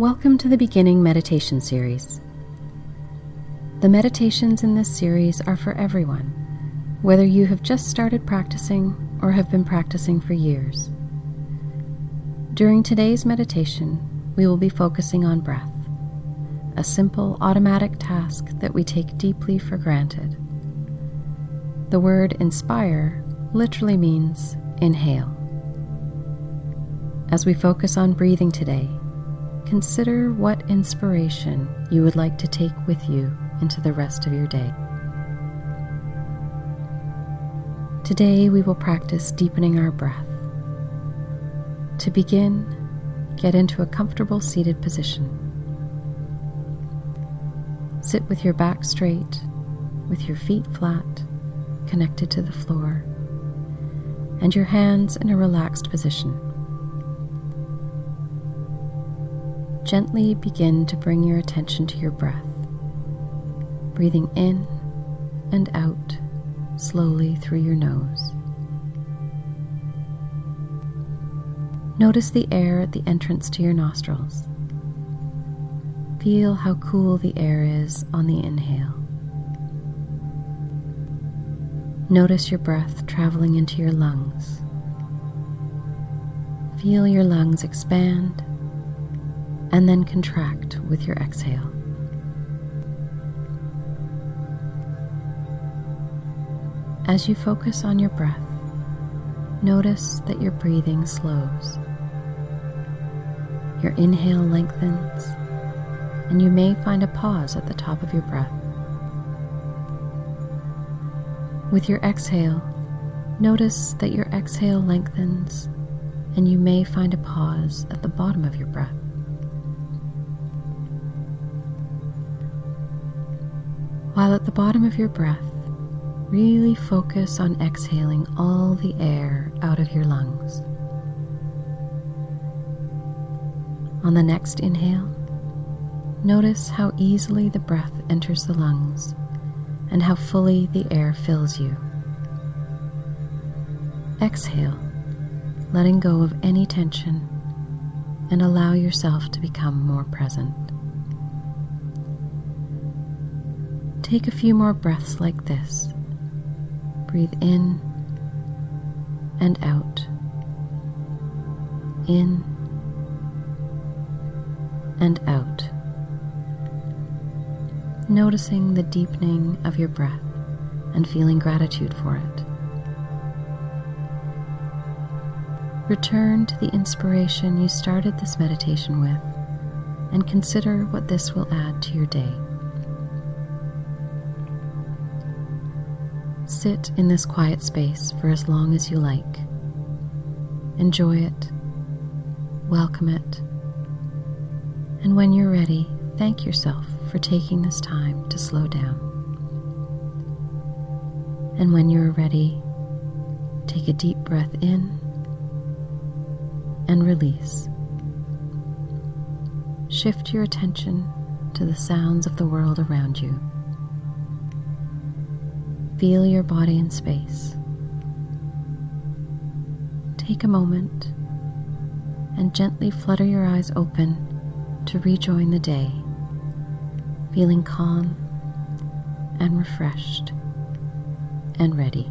Welcome to the Beginning Meditation Series. The meditations in this series are for everyone, whether you have just started practicing or have been practicing for years. During today's meditation, we will be focusing on breath, a simple automatic task that we take deeply for granted. The word inspire literally means inhale. As we focus on breathing today, consider what inspiration you would like to take with you into the rest of your day. Today we will practice deepening our breath. To begin, get into a comfortable seated position. Sit with your back straight, with your feet flat, connected to the floor, and your hands in a relaxed position. Gently begin to bring your attention to your breath, breathing in and out slowly through your nose. Notice the air at the entrance to your nostrils. Feel how cool the air is on the inhale. Notice your breath traveling into your lungs. Feel your lungs expand and then contract with your exhale. As you focus on your breath, notice that your breathing slows. Your inhale lengthens, and you may find a pause at the top of your breath. With your exhale, notice that your exhale lengthens, and you may find a pause at the bottom of your breath. While at the bottom of your breath, really focus on exhaling all the air out of your lungs. On the next inhale, notice how easily the breath enters the lungs and how fully the air fills you. Exhale, letting go of any tension, and allow yourself to become more present. Take a few more breaths like this. Breathe in and out. In and out. Noticing the deepening of your breath and feeling gratitude for it. Return to the inspiration you started this meditation with and consider what this will add to your day. Sit in this quiet space for as long as you like. Enjoy it, welcome it, and when you're ready, thank yourself for taking this time to slow down. And when you're ready, take a deep breath in and release. Shift your attention to the sounds of the world around you. Feel your body in space. Take a moment and gently flutter your eyes open to rejoin the day, feeling calm and refreshed and ready.